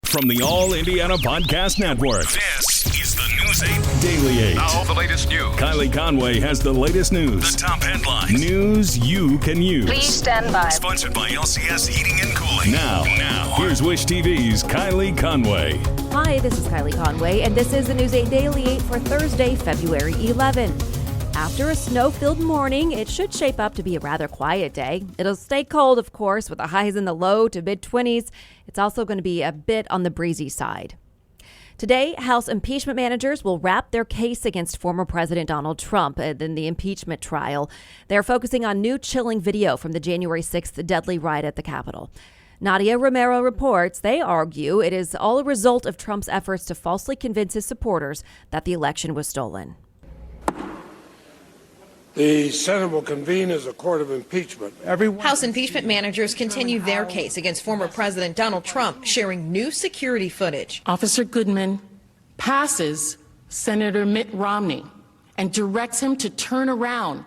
From the All Indiana Podcast Network, this is the News 8 Daily 8. Now, the latest news. Kylie Conway has the latest news. The top headlines. News you can use. Please stand by. Sponsored by LCS Heating and Cooling. Now, here's Wish TV's Kylie Conway. Hi, this is Kylie Conway, and this is the News 8 Daily 8 for Thursday, February 11. After a snow-filled morning, it should shape up to be a rather quiet day. It'll stay cold, of course, with the highs in the low to mid-20s. It's also going to be a bit on the breezy side. Today, House impeachment managers will wrap their case against former President Donald Trump in the impeachment trial. They're focusing on new chilling video from the January 6th deadly riot at the Capitol. Nadia Romero reports they argue it is all a result of Trump's efforts to falsely convince his supporters that the election was stolen. The Senate will convene as a court of impeachment. House impeachment managers continue their case against former President Donald Trump, sharing new security footage. Officer Goodman passes Senator Mitt Romney and directs him to turn around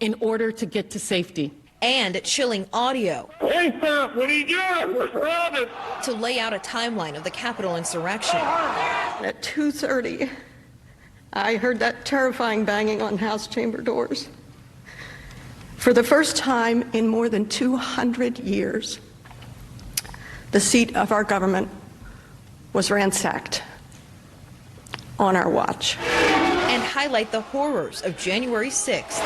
in order to get to safety. And chilling audio. Hey, stop! What are you doing? We're surrounded! To lay out a timeline of the Capitol insurrection. At 2:30, I heard that terrifying banging on House chamber doors. For the first time in more than 200 years, the seat of our government was ransacked on our watch. And highlight the horrors of January 6th.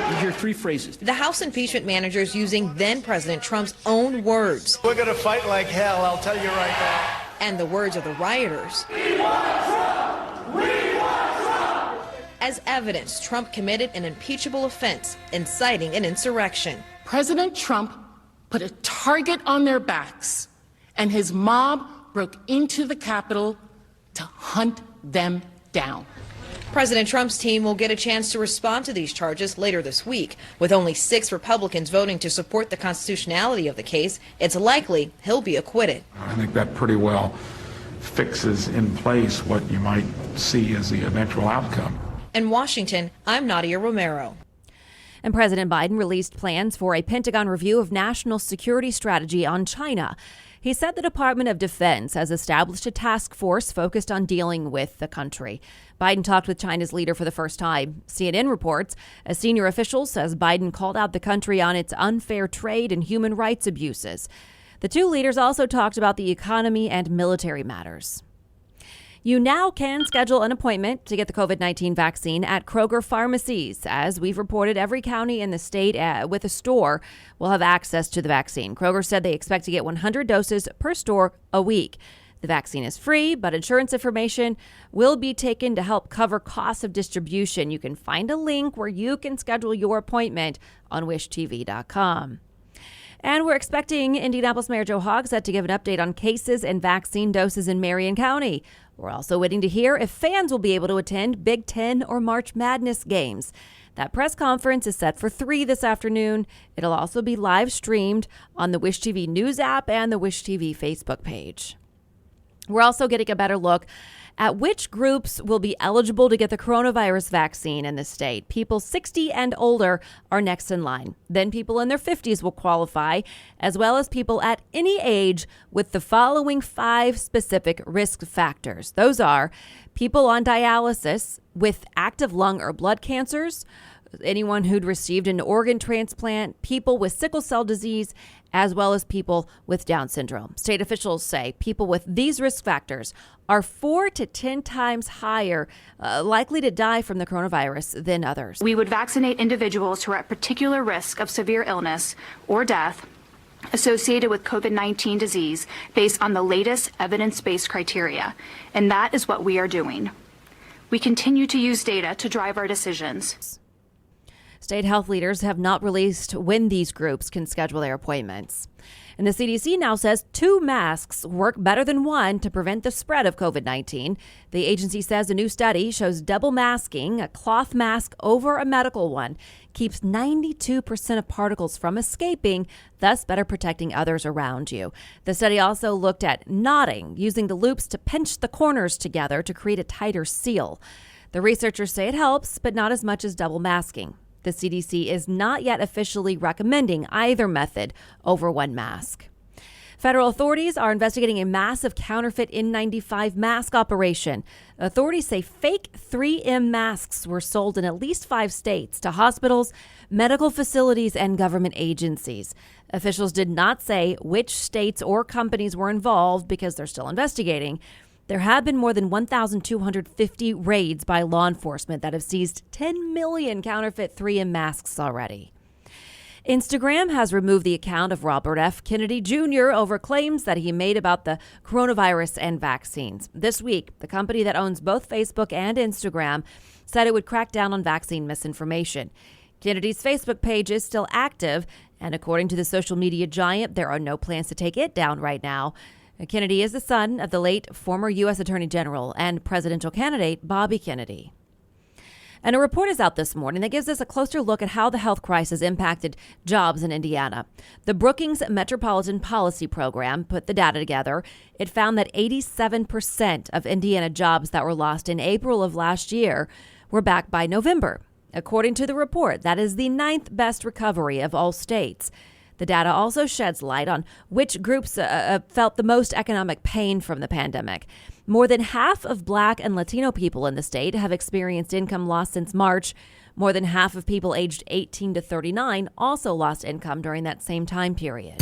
You hear three phrases. The House impeachment managers using then-President Trump's own words. We're going to fight like hell, I'll tell you right now. And the words of the rioters. We want Trump! We want Trump! As evidence, Trump committed an impeachable offense, inciting an insurrection. President Trump put a target on their backs, and his mob broke into the Capitol to hunt them down. President Trump's team will get a chance to respond to these charges later this week. With only 6 Republicans voting to support the constitutionality of the case, it's likely he'll be acquitted. I think that pretty well fixes in place what you might see as the eventual outcome. In Washington, I'm Nadia Romero. And President Biden released plans for a Pentagon review of national security strategy on China. He said the Department of Defense has established a task force focused on dealing with the country. Biden talked with China's leader for the first time. CNN reports a senior official says Biden called out the country on its unfair trade and human rights abuses. The two leaders also talked about the economy and military matters. You now can schedule an appointment to get the COVID-19 vaccine at Kroger pharmacies. As we've reported, every county in the state with a store will have access to the vaccine. Kroger said they expect to get 100 doses per store a week. The vaccine is free, but insurance information will be taken to help cover costs of distribution. You can find a link where you can schedule your appointment on wishtv.com. And we're expecting Indianapolis Mayor Joe Hogsett to give an update on cases and vaccine doses in Marion County. We're also waiting to hear if fans will be able to attend Big Ten or March Madness games. That press conference is set for 3 this afternoon. It'll also be live streamed on the Wish TV News app and the Wish TV Facebook page. We're also getting a better look at which groups will be eligible to get the coronavirus vaccine in the state. People 60 and older are next in line. Then people in their 50s will qualify, as well as people at any age with the following 5 specific risk factors. Those are people on dialysis with active lung or blood cancers, anyone who'd received an organ transplant, people with sickle cell disease, as well as people with Down syndrome. State officials say people with these risk factors are 4 to 10 times higher likely to die from the coronavirus than others. We would vaccinate individuals who are at particular risk of severe illness or death associated with COVID-19 disease based on the latest evidence-based criteria, and that is what we are doing. We continue to use data to drive our decisions. State health leaders have not released when these groups can schedule their appointments. And the CDC now says 2 masks work better than 1 to prevent the spread of COVID-19. The agency says a new study shows double masking, a cloth mask over a medical one, keeps 92% of particles from escaping, thus better protecting others around you. The study also looked at knotting, using the loops to pinch the corners together to create a tighter seal. The researchers say it helps, but not as much as double masking. The CDC is not yet officially recommending either method over one mask. Federal authorities are investigating a massive counterfeit N95 mask operation. Authorities say fake 3M masks were sold in at least 5 states to hospitals, medical facilities, and government agencies. Officials did not say which states or companies were involved because they're still investigating. There have been more than 1,250 raids by law enforcement that have seized 10 million counterfeit 3M masks already. Instagram has removed the account of Robert F. Kennedy Jr. over claims that he made about the coronavirus and vaccines. This week, the company that owns both Facebook and Instagram said it would crack down on vaccine misinformation. Kennedy's Facebook page is still active, and according to the social media giant, there are no plans to take it down right now. Kennedy is the son of the late former U.S. Attorney General and presidential candidate Bobby Kennedy. And a report is out this morning that gives us a closer look at how the health crisis impacted jobs in Indiana. The Brookings Metropolitan Policy Program put the data together. It found that 87% of Indiana jobs that were lost in April of last year were back by November. According to the report, that is the 9th best recovery of all states. The data also sheds light on which groups felt the most economic pain from the pandemic. More than half of Black and Latino people in the state have experienced income loss since March. More than half of people aged 18 to 39 also lost income during that same time period.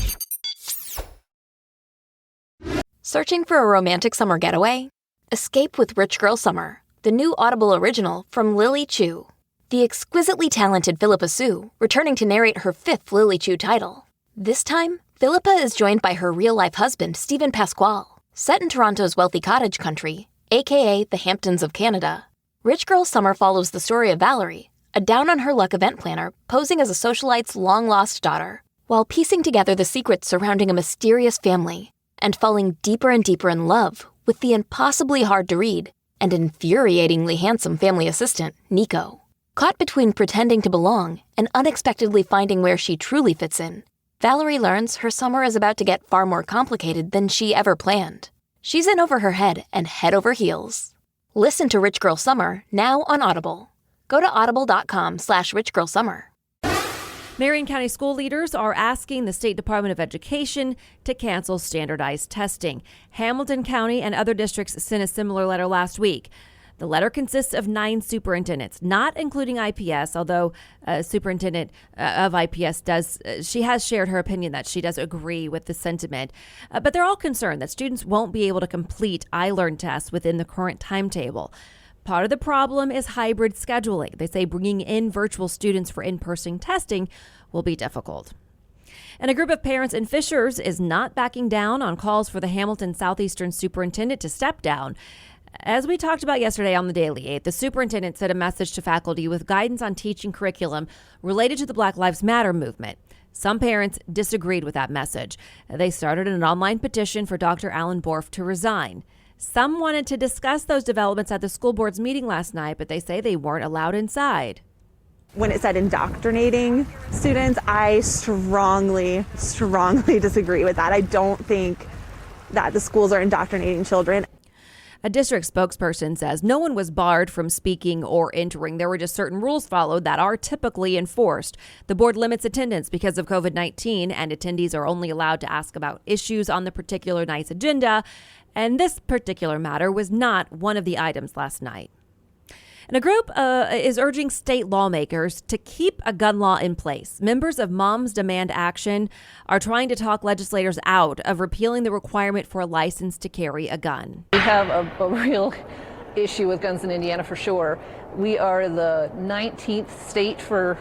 Searching for a romantic summer getaway? Escape with Rich Girl Summer, the new Audible original from Lily Chu. The exquisitely talented Philippa Sue, returning to narrate her 5th Lily Chu title. This time, Philippa is joined by her real-life husband, Stephen Pasquale. Set in Toronto's wealthy cottage country, aka the Hamptons of Canada, Rich Girl Summer follows the story of Valerie, a down-on-her-luck event planner posing as a socialite's long-lost daughter, while piecing together the secrets surrounding a mysterious family and falling deeper and deeper in love with the impossibly hard-to-read and infuriatingly handsome family assistant, Nico. Caught between pretending to belong and unexpectedly finding where she truly fits in, Valerie learns her summer is about to get far more complicated than she ever planned. She's in over her head and head over heels. Listen to Rich Girl Summer now on Audible. Go to audible.com/richgirlsummer. Marion County school leaders are asking the State Department of Education to cancel standardized testing. Hamilton County and other districts sent a similar letter last week. The letter consists of 9 superintendents, not including IPS, although superintendent of IPS she has shared her opinion that she does agree with the sentiment. But they're all concerned that students won't be able to complete iLearn tests within the current timetable. Part of the problem is hybrid scheduling. They say bringing in virtual students for in-person testing will be difficult. And a group of parents in Fishers is not backing down on calls for the Hamilton Southeastern superintendent to step down. As we talked about yesterday on the Daily 8, the superintendent sent a message to faculty with guidance on teaching curriculum related to the Black Lives Matter movement. Some parents disagreed with that message. They started an online petition for Dr. Alan Borff to resign. Some wanted to discuss those developments at the school board's meeting last night, but they say they weren't allowed inside. When it said indoctrinating students, I strongly disagree with that. I don't think that the schools are indoctrinating children. A district spokesperson says no one was barred from speaking or entering. There were just certain rules followed that are typically enforced. The board limits attendance because of COVID-19, and attendees are only allowed to ask about issues on the particular night's agenda. And this particular matter was not one of the items last night. And a group is urging state lawmakers to keep a gun law in place. Members of Moms Demand Action are trying to talk legislators out of repealing the requirement for a license to carry a gun. We have a real issue with guns in Indiana for sure. We are the 19th state for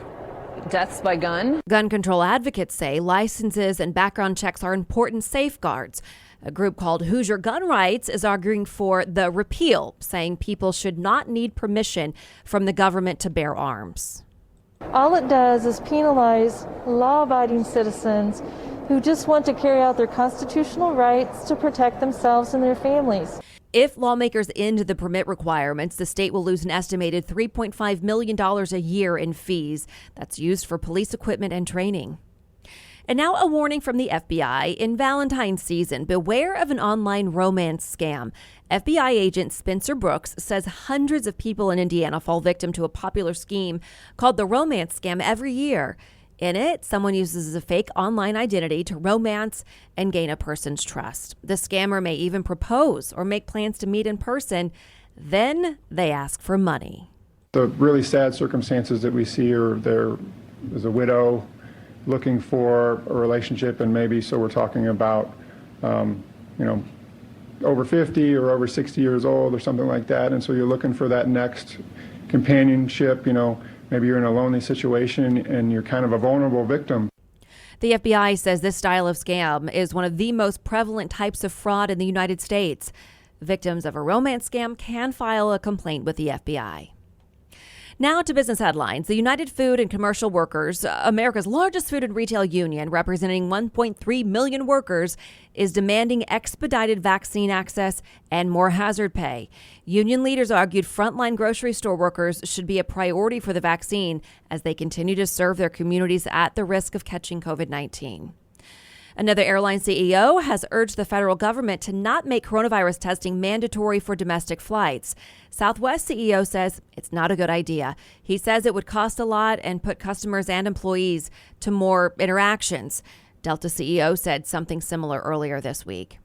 deaths by gun. Gun control advocates say licenses and background checks are important safeguards. A group called Hoosier Gun Rights is arguing for the repeal, saying people should not need permission from the government to bear arms. All it does is penalize law-abiding citizens who just want to carry out their constitutional rights to protect themselves and their families. If lawmakers end the permit requirements, the state will lose an estimated $3.5 million a year in fees that's used for police equipment and training. And now a warning from the FBI. In Valentine's season, beware of an online romance scam. FBI agent Spencer Brooks says hundreds of people in Indiana fall victim to a popular scheme called the romance scam every year. In it, someone uses a fake online identity to romance and gain a person's trust. The scammer may even propose or make plans to meet in person. Then they ask for money. The really sad circumstances that we see are there is a widow looking for a relationship, and maybe so we're talking about, over 50 or over 60 years old or something like that. And so you're looking for that next companionship. Maybe you're in a lonely situation and you're kind of a vulnerable victim. The FBI says this style of scam is one of the most prevalent types of fraud in the United States. Victims of a romance scam can file a complaint with the FBI. Now to business headlines. The United Food and Commercial Workers, America's largest food and retail union, representing 1.3 million workers, is demanding expedited vaccine access and more hazard pay. Union leaders argued frontline grocery store workers should be a priority for the vaccine as they continue to serve their communities at the risk of catching COVID-19. Another airline CEO has urged the federal government to not make coronavirus testing mandatory for domestic flights. Southwest CEO says it's not a good idea. He says it would cost a lot and put customers and employees to more interactions. Delta CEO said something similar earlier this week.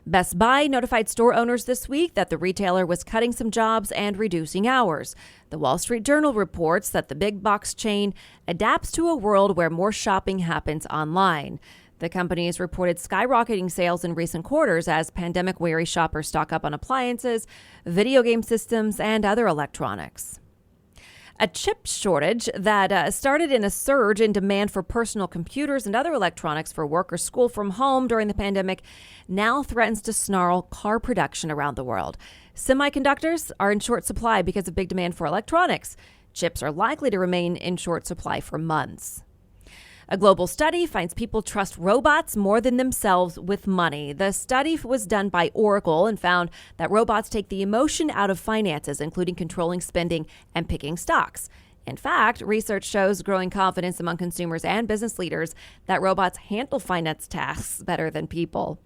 Best Buy notified store owners this week that the retailer was cutting some jobs and reducing hours. The Wall Street Journal reports that the big box chain adapts to a world where more shopping happens online. The company has reported skyrocketing sales in recent quarters as pandemic-weary shoppers stock up on appliances, video game systems, and other electronics. A chip shortage that started in a surge in demand for personal computers and other electronics for work or school from home during the pandemic now threatens to snarl car production around the world. Semiconductors are in short supply because of big demand for electronics. Chips are likely to remain in short supply for months. A global study finds people trust robots more than themselves with money. The study was done by Oracle and found that robots take the emotion out of finances, including controlling spending and picking stocks. In fact, research shows growing confidence among consumers and business leaders that robots handle finance tasks better than people.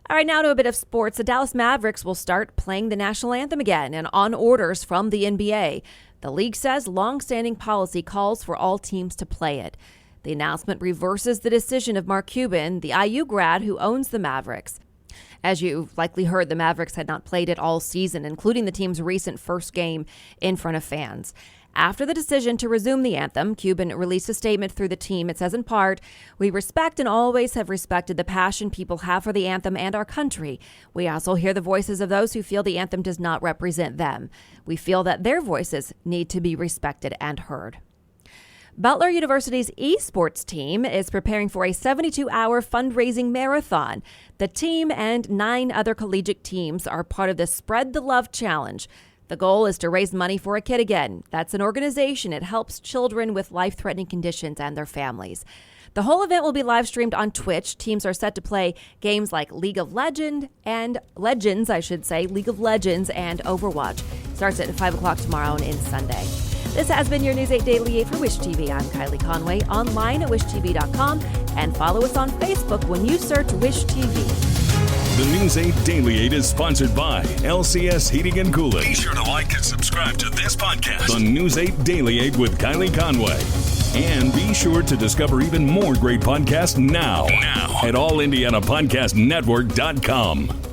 All right, now to a bit of sports. The Dallas Mavericks will start playing the national anthem again and on orders from the NBA. The league says long-standing policy calls for all teams to play it. The announcement reverses the decision of Mark Cuban, the IU grad who owns the Mavericks. As you've likely heard, the Mavericks had not played it all season, including the team's recent first game in front of fans. After the decision to resume the anthem, Cuban released a statement through the team. It says in part, "We respect and always have respected the passion people have for the anthem and our country. We also hear the voices of those who feel the anthem does not represent them. We feel that their voices need to be respected and heard." Butler University's esports team is preparing for a 72-hour fundraising marathon. The team and 9 other collegiate teams are part of the Spread the Love Challenge. The goal is to raise money for A Kid Again. That's an organization. It helps children with life-threatening conditions and their families. The whole event will be live streamed on Twitch. Teams are set to play games like League of Legends and Overwatch. Starts at 5 o'clock tomorrow and ends Sunday. This has been your News 8 Daily 8 for Wish TV. I'm Kylie Conway, online at wishtv.com, and follow us on Facebook when you search Wish TV. The News 8 Daily 8 is sponsored by LCS Heating and Cooling. Be sure to like and subscribe to this podcast on News 8 Daily 8 with Kylie Conway. And be sure to discover even more great podcasts now at allindianapodcastnetwork.com.